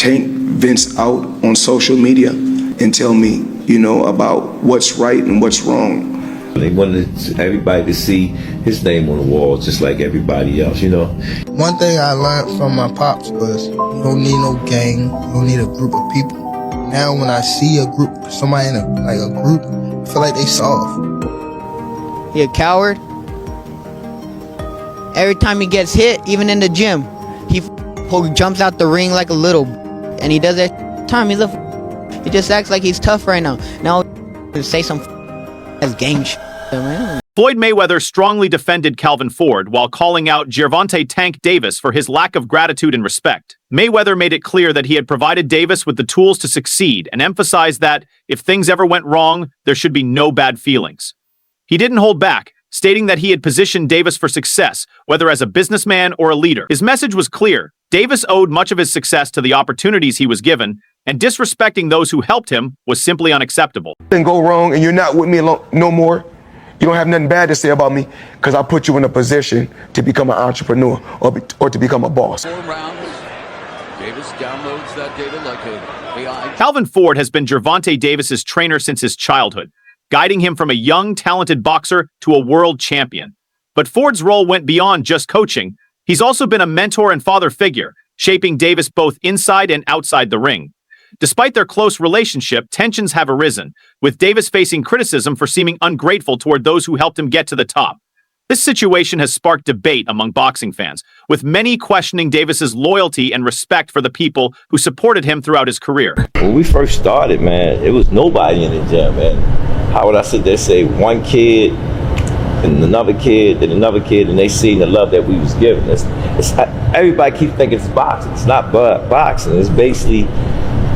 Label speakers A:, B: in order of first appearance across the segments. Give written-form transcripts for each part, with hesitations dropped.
A: Tank vents out on social media and tell me, you know, about what's right and what's wrong.
B: They wanted everybody to see his name on the wall just like everybody else, you know.
C: One thing I learned from my pops was you don't need no gang, you don't need a group of people. Now when I see a group, somebody in a group, I feel like they soft.
D: He a coward. Every time he gets hit, even in the gym, he jumps out the ring like a little, and he does that time. He just acts like he's tough right now. Now to say some as gang shit, man.
E: Floyd Mayweather strongly defended Calvin Ford while calling out Gervonta "Tank" Davis for his lack of gratitude and respect. Mayweather made it clear that he had provided Davis with the tools to succeed and emphasized that if things ever went wrong, there should be no bad feelings. He didn't hold back, stating that he had positioned Davis for success, whether as a businessman or a leader. His message was clear. Davis owed much of his success to the opportunities he was given, and disrespecting those who helped him was simply unacceptable.
A: Then go wrong and you're not with me no more. You don't have nothing bad to say about me because I put you in a position to become an entrepreneur or to become a boss.
F: 4 rounds. Davis downloads that data like a AI.
E: Calvin Ford has been Gervonta Davis's trainer since his childhood, guiding him from a young, talented boxer to a world champion. But Ford's role went beyond just coaching. He's also been a mentor and father figure, shaping Davis both inside and outside the ring. Despite their close relationship, tensions have arisen, with Davis facing criticism for seeming ungrateful toward those who helped him get to the top. This situation has sparked debate among boxing fans, with many questioning Davis's loyalty and respect for the people who supported him throughout his career.
B: When we first started, man, it was nobody in the gym, man. How would I sit there and say one kid and another kid and another kid, and they seen the love that we was giving. Everybody keeps thinking it's boxing. It's not boxing. It's basically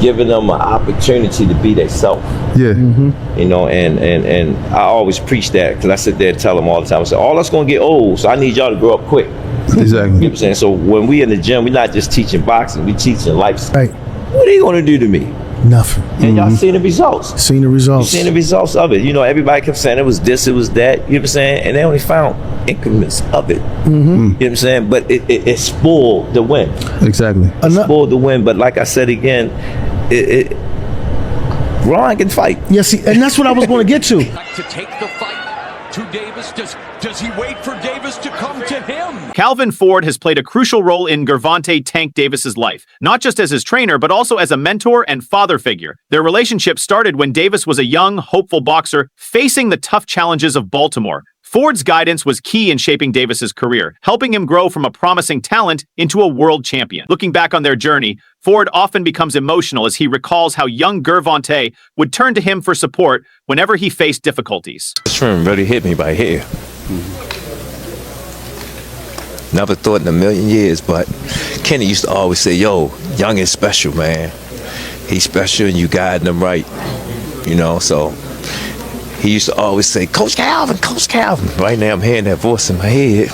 B: giving them an opportunity to be themselves.
G: Yeah.
B: Mm-hmm. You know, and I always preach that because I sit there and tell them all the time. I say, all that's gonna get old, so I need y'all to grow up quick.
G: Exactly.
B: You know what I'm saying? So when we in the gym, we're not just teaching boxing, we teaching life.
G: Right.
B: What are you gonna do to me?
G: Nothing.
B: And y'all seen the results.
G: Seen the results.
B: You seen the results of it. You know, everybody kept saying it was this, it was that. You know what I'm saying? And they only found increments of it.
G: Mm-hmm.
B: You know what I'm saying? But it spoiled the win.
G: Exactly.
B: It spoiled the win. But like I said again, Ron can fight.
G: Yeah, see, and that's what I was going to get to.
F: To take the fight to Davis. Does he wait for Davis to come to him?
E: Calvin Ford has played a crucial role in Gervonta "Tank" Davis's life, not just as his trainer, but also as a mentor and father figure. Their relationship started when Davis was a young, hopeful boxer facing the tough challenges of Baltimore. Ford's guidance was key in shaping Davis's career, helping him grow from a promising talent into a world champion. Looking back on their journey, Ford often becomes emotional as he recalls how young Gervonta would turn to him for support whenever he faced difficulties.
H: This room really hit me by here. Never thought in a million years, but Kenny used to always say, yo, Young is special, man. He's special and you guiding him right. You know, so he used to always say, Coach Calvin, Coach Calvin. Right now I'm hearing that voice in my head.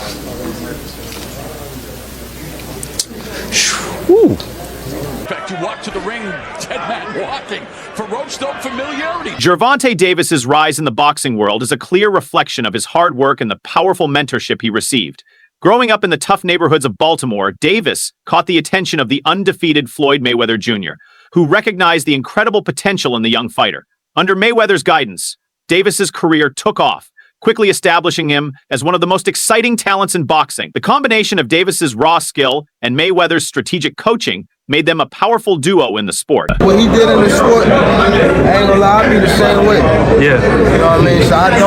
F: Whew. In fact, you walk to the ring, dead man walking. Ferocious familiarity.
E: Gervonta Davis's rise in the boxing world is a clear reflection of his hard work and the powerful mentorship he received. Growing up in the tough neighborhoods of Baltimore, Davis caught the attention of the undefeated Floyd Mayweather Jr., who recognized the incredible potential in the young fighter. Under Mayweather's guidance, Davis's career took off, quickly establishing him as one of the most exciting talents in boxing. The combination of Davis's raw skill and Mayweather's strategic coaching made them a powerful duo in the sport.
C: What he did in the sport, I ain't gonna lie, I be the same way.
G: Yeah.
C: You know what I mean? So I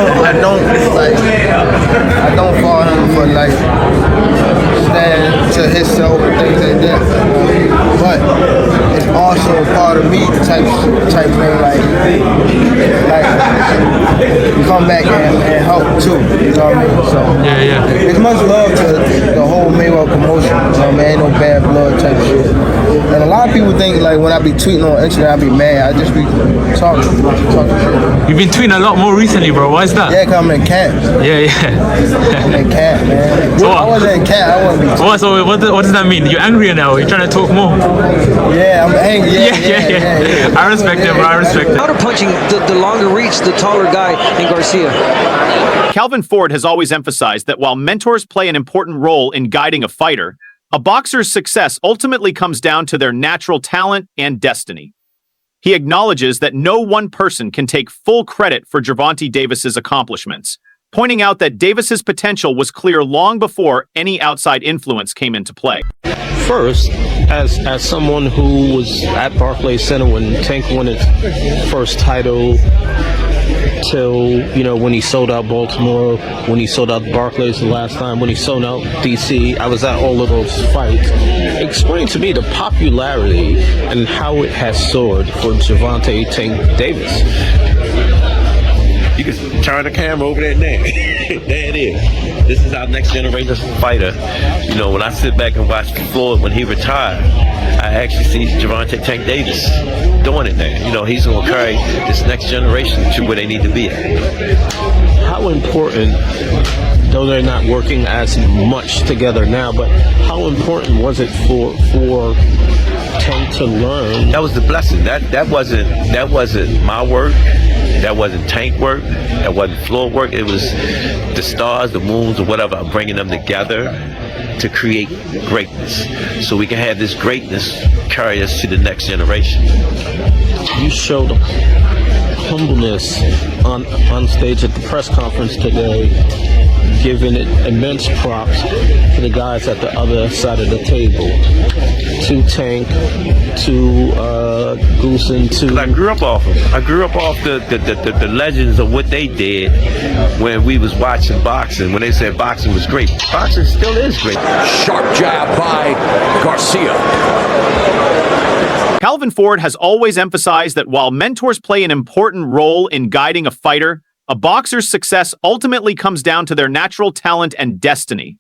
C: don't follow him for like stand to himself and things like that. But it's also a part of me type thing, like come back and help too. You know what I mean? So
G: Yeah.
C: it's much love to the whole Mayweather promotion. You know what I mean? Ain't no bad blood type shit. And a lot of people think like when I be tweeting on Instagram, I be mad. I just be talking shit.
I: You've been tweeting a lot more recently, bro. Why is that?
C: Yeah, cause I'm in camp.
I: Yeah.
C: I'm in camp, man.
I: So
C: I wasn't in camp. I wasn't.
I: What does that mean? You're angrier now? You're trying to talk more?
C: Yeah, I'm angry. Yeah.
I: I respect it, bro. I respect it.
J: Counter punching, the longer reach, the taller guy in Garcia.
E: Calvin Ford has always emphasized that while mentors play an important role in guiding a fighter, A boxer's success ultimately comes down to their natural talent and destiny. He acknowledges that no one person can take full credit for Gervonta Davis's accomplishments, pointing out that Davis's potential was clear long before any outside influence came into play.
K: First, as someone who was at Barclays Center when Tank won his first title, till when he sold out Baltimore, when he sold out Barclays the last time, when he sold out DC, I was at all of those fights. Explain to me the popularity and how it has soared for Gervonta Tank Davis.
B: You can turn the camera over there now. There it is. This is our next generation fighter. When I sit back and watch Floyd when he retired, I actually see Gervonta Tank Davis doing it now. He's going to carry this next generation to where they need to be at.
K: How important, though they're not working as much together now, but how important was it for Tank to learn?
B: That was the blessing. That wasn't my work. That wasn't Tank work. That wasn't Floyd work. It was the stars, the moons, or whatever, bringing them together to create greatness. So we can have this greatness carry us to the next generation.
K: You showed humbleness on stage at the press conference today, giving it immense props to the guys at the other side of the table, to Tank, to Goosen, to...
B: I grew up off them. I grew up off the legends of what they did when we was watching boxing, when they said boxing was great. Boxing still is great.
F: Sharp jab by Garcia.
E: Calvin Ford has always emphasized that while mentors play an important role in guiding a fighter, a boxer's success ultimately comes down to their natural talent and destiny.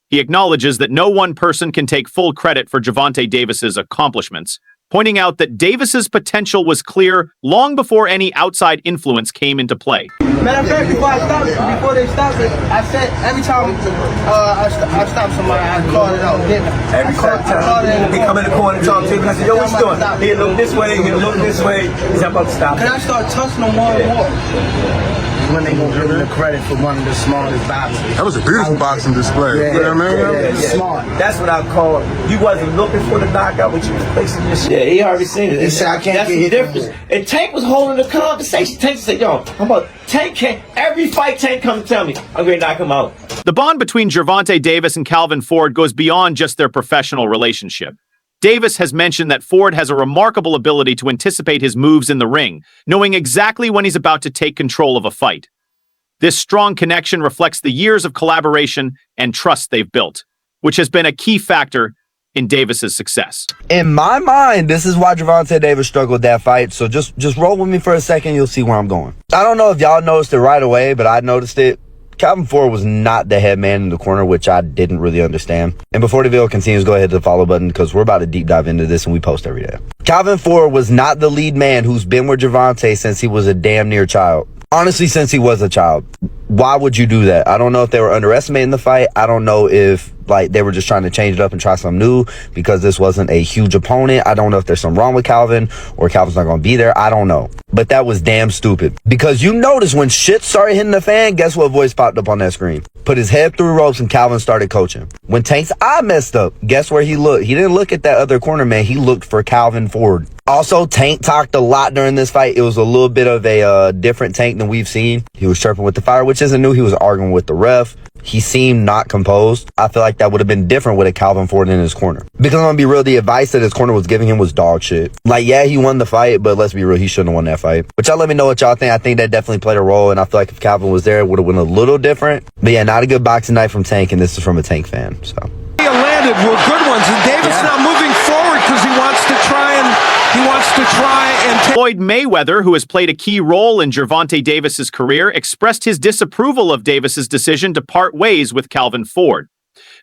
E: He acknowledges that no one person can take full credit for Gervonta Davis's accomplishments, pointing out that Davis's potential was clear long before any outside influence came into play.
C: Matter of fact, before they stopped it, I said every time I stopped somebody, I called it out.
L: Every time he come in the corner and talk to him, I said, yo, what you doing? He'll look this way, he'll look this way. He's about to stop.
C: And I start touching them more and more. When they gonna give him the credit for one of the smartest boxers.
M: That was a beautiful boxing display.
C: Yeah,
M: you know what I mean?
C: Smart.
L: That's what I call. You wasn't looking for the knockout, but you was placing your shit.
B: Yeah, he already seen it.
C: He said, I can't
L: That's
C: get
L: the
C: hit.
L: difference. And Tank was holding the conversation. Tank said, yo, how about Tank can't, every fight Tank come and tell me, I'm going to knock him out.
E: The bond between Gervonta Davis and Calvin Ford goes beyond just their professional relationship. Davis has mentioned that Ford has a remarkable ability to anticipate his moves in the ring, knowing exactly when he's about to take control of a fight. This strong connection reflects the years of collaboration and trust they've built, which has been a key factor in Davis's success.
N: In my mind, this is why Gervonta Davis struggled that fight. So just roll with me for a second. You'll see where I'm going. I don't know if y'all noticed it right away, but I noticed it. Calvin Ford was not the head man in the corner, which I didn't really understand. And before the video continues, go ahead to the follow button because we're about to deep dive into this and we post every day. Calvin Ford was not the lead man who's been with Gervonta since he was a damn near child. Honestly, since he was a child. Why would you do that? I don't know if they were underestimating the fight. I don't know if they were just trying to change it up and try something new because this wasn't a huge opponent. I don't know if there's something wrong with Calvin or Calvin's not going to be there. I don't know. But that was damn stupid. Because you notice when shit started hitting the fan, guess what voice popped up on that screen? Put his head through ropes and Calvin started coaching. When Tank's eye messed up, guess where he looked? He didn't look at that other corner man. He looked for Calvin Ford. Also, Tank talked a lot during this fight. It was a little bit of a different Tank than we've seen. He was chirping with the fire, which isn't new. He was arguing with the ref. He seemed not composed. I feel like that would have been different with a Calvin Ford in his corner. Because I'm going to be real, the advice that his corner was giving him was dog shit. Yeah, he won the fight, but let's be real, he shouldn't have won that fight. But y'all let me know what y'all think. I think that definitely played a role, and I feel like if Calvin was there, it would have went a little different. But yeah, not a good boxing night from Tank, and this is from a Tank fan, so.
O: Landed were good ones, and Davis now moving forward because he wants to try and
E: Floyd Mayweather, who has played a key role in Gervonta Davis's career, expressed his disapproval of Davis's decision to part ways with Calvin Ford.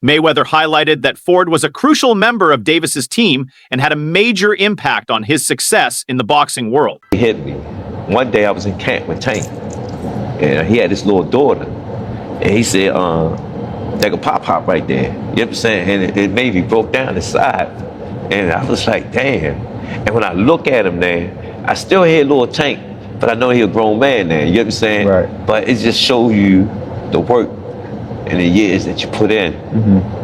E: Mayweather highlighted that Ford was a crucial member of Davis's team and had a major impact on his success in the boxing world.
B: He hit me. One day I was in camp with Tank, and he had this little daughter, and he said, "Take a pop right there." You know what I'm saying? And it made me broke down inside, and I was like, "Damn." And when I look at him there, I still hear little Tank, but I know he's a grown man now. You know what I'm saying?
N: Right.
B: But it just shows you the work and the years that you put in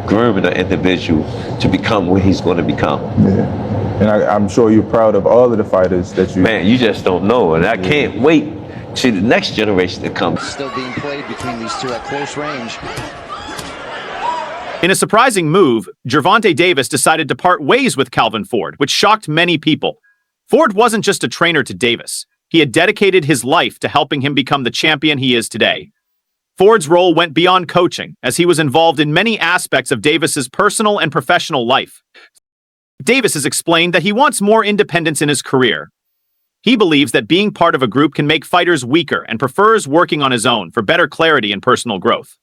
B: grooming an individual to become what he's going to become.
M: Yeah. And I'm sure you're proud of all of the fighters that you...
B: Man, you just don't know. And I can't wait to the next generation to come.
J: Still being played between these two at close range.
E: In a surprising move, Gervonta Davis decided to part ways with Calvin Ford, which shocked many people. Ford wasn't just a trainer to Davis. He had dedicated his life to helping him become the champion he is today. Ford's role went beyond coaching, as he was involved in many aspects of Davis's personal and professional life. Davis has explained that he wants more independence in his career. He believes that being part of a group can make fighters weaker and prefers working on his own for better clarity and personal growth.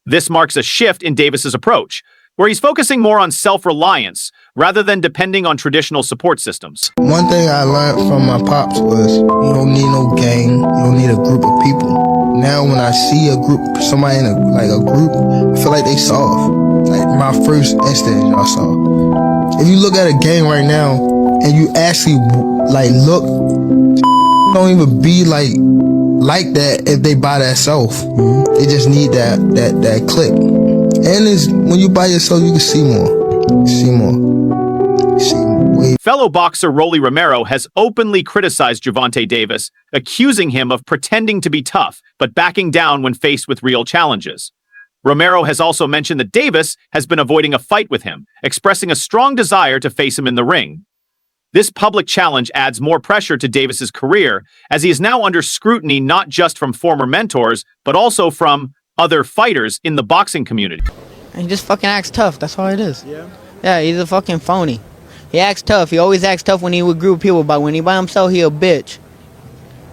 E: This marks a shift in Davis's approach, where he's focusing more on self-reliance rather than depending on traditional support systems.
C: One thing I learned from my pops was you don't need no gang, you don't need a group of people. Now when I see a group, somebody in a group, I feel like they soft. Like my first instinct, y'all saw. If you look at a game right now and you actually look, don't even be like that if they by themselves. They just need that click. And it's, when you by yourself, you can see more. See more. See way.
E: Fellow boxer Rolly Romero has openly criticized Gervonta Davis, accusing him of pretending to be tough, but backing down when faced with real challenges. Romero has also mentioned that Davis has been avoiding a fight with him, expressing a strong desire to face him in the ring. This public challenge adds more pressure to Davis's career, as he is now under scrutiny not just from former mentors, but also from other fighters in the boxing community.
D: He just fucking acts tough. That's all it is. Yeah, he's a fucking phony. He acts tough. He always acts tough when he with a group of people, but when he by himself, he a bitch.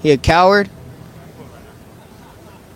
D: He a coward.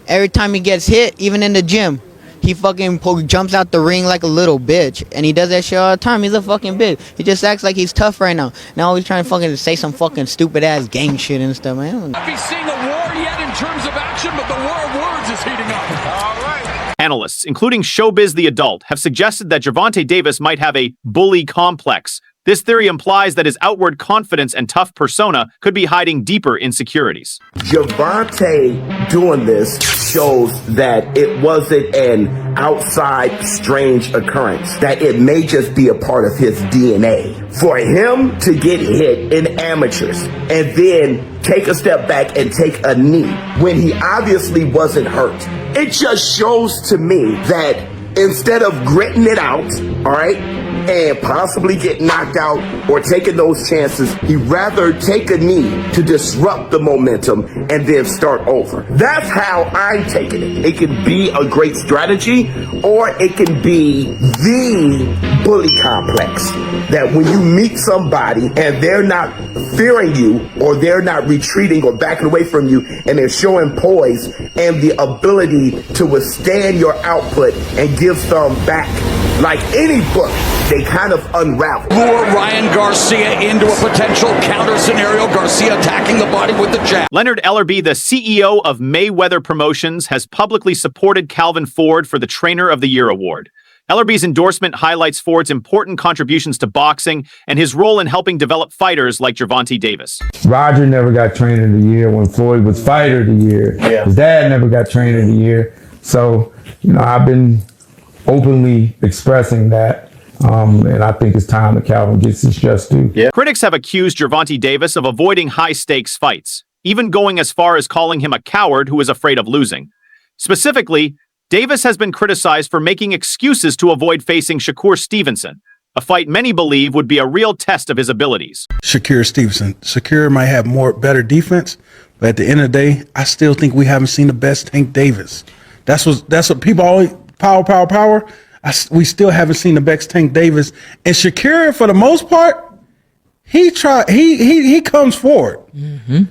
D: Every time he gets hit, even in the gym, he fucking jumps out the ring like a little bitch. And he does that shit all the time. He's a fucking bitch. He just acts like he's tough right now. Now he's trying to fucking say some fucking stupid ass gang shit and stuff, man.
F: Have you seen a war yet in terms of action, but the war of words is heating up. All right.
E: Analysts, including Showbiz the Adult, have suggested that Gervonta Davis might have a bully complex. This theory implies that his outward confidence and tough persona could be hiding deeper insecurities.
L: Gervonta doing this shows that it wasn't an outside strange occurrence, that it may just be a part of his DNA. For him to get hit in amateurs and then take a step back and take a knee when he obviously wasn't hurt, it just shows to me that instead of gritting it out, all right, and possibly get knocked out or taking those chances, he'd rather take a knee to disrupt the momentum and then start over. That's how I'm taking it. It can be a great strategy, or it can be the bully complex. That when you meet somebody and they're not fearing you, or they're not retreating or backing away from you, and they're showing poise and the ability to withstand your output and give some back, like any book, they kind of unravel.
F: Lure Ryan Garcia into a potential counter scenario. Garcia attacking the body with the jab.
E: Leonard Ellerbe, the CEO of Mayweather Promotions, has publicly supported Calvin Ford for the Trainer of the Year award. Ellerbe's endorsement highlights Ford's important contributions to boxing and his role in helping develop fighters like Gervonta Davis.
P: Roger never got Trainer of the Year when Floyd was Fighter of the Year.
L: Yeah.
P: His dad never got Trainer of the Year. So, I've been openly expressing that. And I think it's time that Calvin gets his just due.
E: Yeah. Critics have accused Gervonta Davis of avoiding high-stakes fights, even going as far as calling him a coward who is afraid of losing. Specifically, Davis has been criticized for making excuses to avoid facing Shakur Stevenson, a fight many believe would be a real test of his abilities.
G: Shakur Stevenson. Shakur might have better defense, but at the end of the day, I still think we haven't seen the best Tank Davis. That's what people always power. We still haven't seen the best Tank Davis. And Shakur, for the most part, he comes forward. Mm-hmm.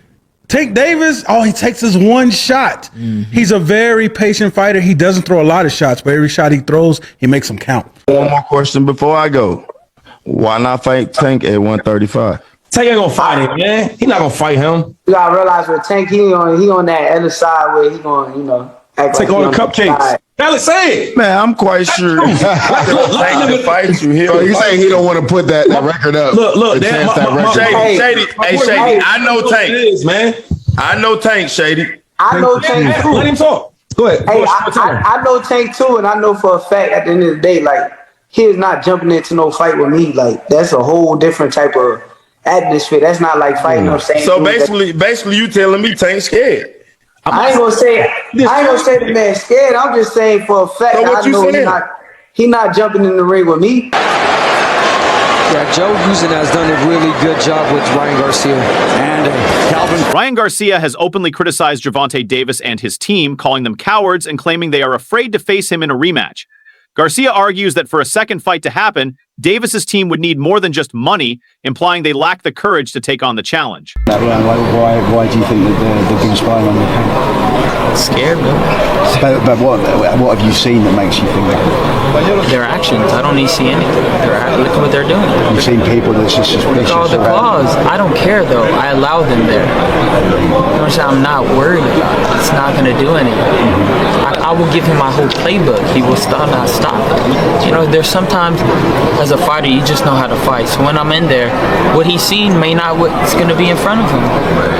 G: Tank Davis, he takes his one shot. Mm-hmm. He's a very patient fighter. He doesn't throw a lot of shots, but every shot he throws, he makes them count.
M: One more question before I go. Why not fight Tank at 135?
Q: Tank ain't gonna fight him, man. He not gonna fight him.
R: You gotta realize with Tank, he on that other side where he gonna, act
Q: take
R: like
Q: all the cupcakes. Hell, say it.
M: Man, I'm quite sure. Tank can fight you here.
S: So you saying he don't want to put that record up?
Q: Look,
S: Shady, I know Tank.
Q: It is, man.
S: I know Tank, Shady.
R: I know Tank too.
Q: Let him talk. Go ahead.
R: Hey, I know Tank too, and I know for a fact at the end of the day, like, he is not jumping into no fight with me. Like, that's a whole different type of atmosphere. That's not like fighting or saying.
S: So basically, you telling me Tank scared?
R: I ain't gonna say the man scared. I'm just saying for a fact.
S: So what
R: I know
S: you saying?
R: he not jumping in the ring with me.
J: Yeah, Joe Guzman has done a really good job with Ryan Garcia.
E: And Ryan Garcia has openly criticized Gervonta Davis and his team, calling them cowards and claiming they are afraid to face him in a rematch. Garcia argues that for a second fight to happen, Davis's team would need more than just money, implying they lack the courage to take on the challenge.
T: Why do you think that they've been spying on you?
U: Scared, man.
T: But what have you seen that makes you think that?
U: Their actions. I don't need to see anything. Look at what they're doing.
T: You've seen people that's just suspicious.
U: Oh, the claws. I don't care though. I allow them there. I'm not worried about it. It's not going to do anything. I will give him my whole playbook. He will not stop it. You know, there's sometimes as a fighter you just know how to fight. So when I'm in there, what he's seen may not what's going to be in front of him.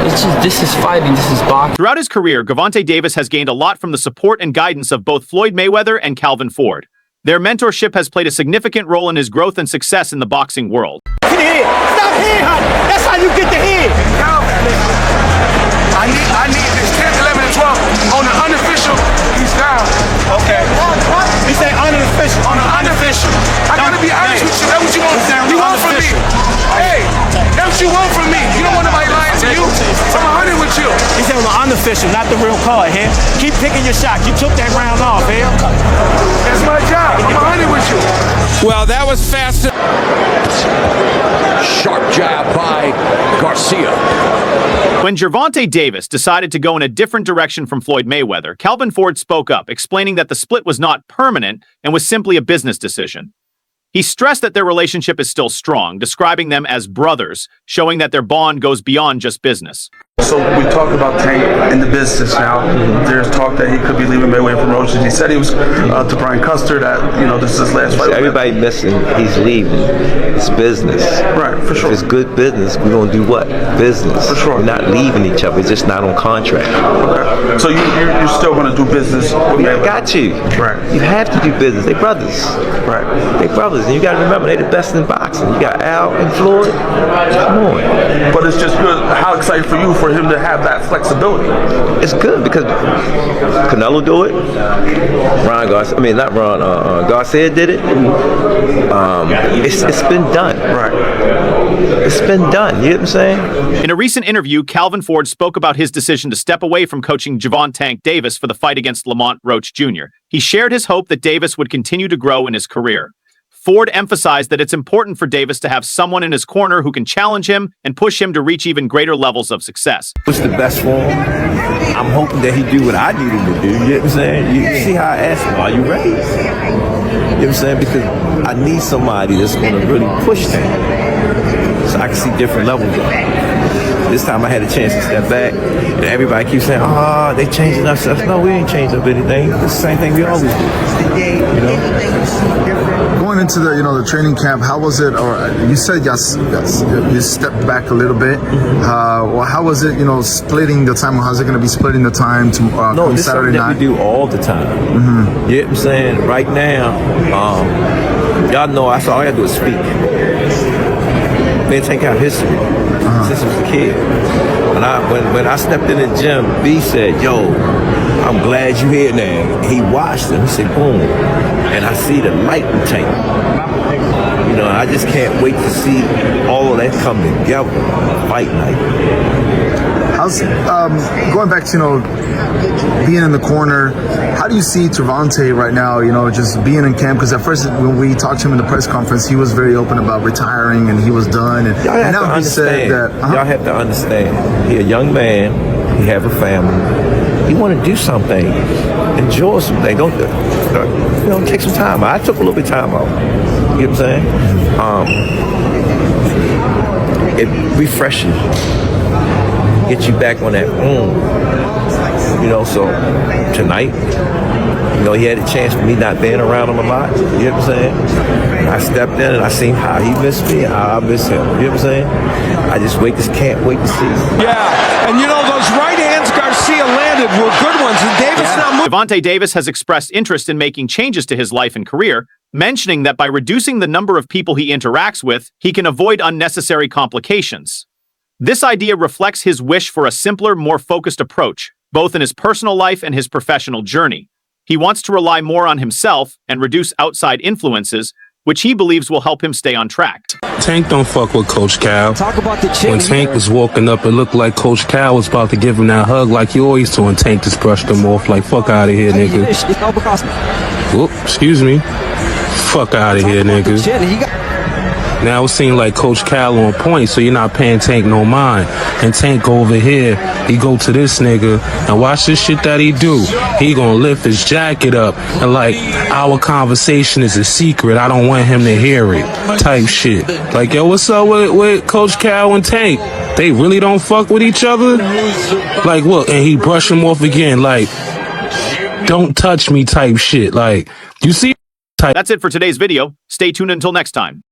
U: It's just, this is fighting. This is boxing.
E: Throughout his career, Gervonta Davis has gained a lot from the support and guidance of both Floyd Mayweather and Calvin Ford. Their mentorship has played a significant role in his growth and success in the boxing world.
V: Stop head hunting. That's how you get the head.
W: I need this 10, 11, and 12 on the unofficial. He's down. Okay.
V: He say unofficial.
W: On the unofficial. I gotta be honest with you. That's what you want. You want from me. Hey, that's what you want from me. You don't want nobody lying to you. So I'm 100 with you.
V: He said on the unofficial, not the real card, here. Keep picking your shots. You took that round off, here.
W: That's my job. I'm 100 with you.
O: Well, that was fast.
F: Sharp jab by Garcia.
E: When Gervonta Davis decided to go in a different direction from Floyd Mayweather, Calvin Ford spoke up, explaining that the split was not permanent and was simply a business decision. He stressed that their relationship is still strong, describing them as brothers, showing that their bond goes beyond just business.
X: So we talked about Tank in the business now. There's talk that he could be leaving Mayweather from Roaches. He said he was to Brian Custer that, you know, this is his last fight.
B: Everybody missing, he's leaving. It's business.
X: Right, for sure.
B: If it's good business, we're going to do what? Business.
X: For sure.
B: We're not leaving each other. It's just not on contract.
X: Okay. So you're still going to do business with Mayweather?
B: I got you.
X: Right.
B: You have to do business. They brothers.
X: Right.
B: They brothers. And you got to remember, they the best in boxing. You got Al and Floyd. Come on.
X: But it's just good. How excited for you for him to have that flexibility?
B: It's good because Canelo do it. Ron Garcia, Garcia did it. It's been done.
X: Right.
B: It's been done. You know what I'm saying?
E: In a recent interview, Calvin Ford spoke about his decision to step away from coaching Gervonta Davis for the fight against Lamont Roach Jr. He shared his hope that Davis would continue to grow in his career. Ford emphasized that it's important for Davis to have someone in his corner who can challenge him and push him to reach even greater levels of success.
H: What's the best for him? I'm hoping that he do what I need him to do. You know what I'm saying? You see how I asked him, are you ready? You know what I'm saying? Because I need somebody that's going to really push him so I can see different levels of it. This time I had a chance to step back, and everybody keeps saying, they changing up stuff. No, we ain't changed up anything. It's the same thing we always do. You know?
Y: Going into the training camp, how was it? Or you said you stepped back a little bit. Well, how was it? Splitting the time. How's it going to be splitting the time to
H: no, this
Y: Saturday
H: is something
Y: night?
H: that we do all the time. Mm-hmm. You know what I'm saying? Right now, y'all know all I gotta do is speak. Man, take out history since I was a kid. When I stepped in the gym, B said, "Yo, I'm glad you here now." He watched him. He said, "Boom," and I see the light in Tank. You know, I just can't wait to see all of that come together. Fight night.
Y: How's going back to being in the corner? How do you see Gervonta right now? Just being in camp, because at first when we talked to him in the press conference, he was very open about retiring and he was done. And now he said that
H: y'all have to understand. He a young man. He have a family. He want to do something. Enjoy something. Don't take some time. I took a little bit of time out. You know what I'm saying? It refreshes. Get you back on that so tonight, he had a chance for me not being around him a lot. You know what I'm saying? I stepped in and I seen how he missed me and how I miss him. You know what I'm saying? I just can't wait to see.
O: Yeah, and those right hands Garcia landed succeeded were good ones, and Davis now moving.
E: Gervonta Davis has expressed interest in making changes to his life and career, mentioning that by reducing the number of people he interacts with, he can avoid unnecessary complications. This idea reflects his wish for a simpler, more focused approach, both in his personal life and his professional journey. He wants to rely more on himself and reduce outside influences, which he believes will help him stay on track.
A: Tank don't fuck with Coach Cal.
J: Talk about the chin.
A: When Tank was walking up, it looked like Coach Cal was about to give him that hug like he always do, and Tank just brushed him off like, fuck out of here, nigga. Whoop, excuse me. Fuck out of here, nigga. Now it seems like Coach Cal on point, so you're not paying Tank no mind. And Tank go over here, he go to this nigga, and watch this shit that he do. He gonna lift his jacket up, and like, our conversation is a secret, I don't want him to hear it, type shit. Like, yo, what's up with Coach Cal and Tank? They really don't fuck with each other? Like, what? And he brush him off again, like, don't touch me type shit. Like, you see?
E: That's it for today's video. Stay tuned until next time.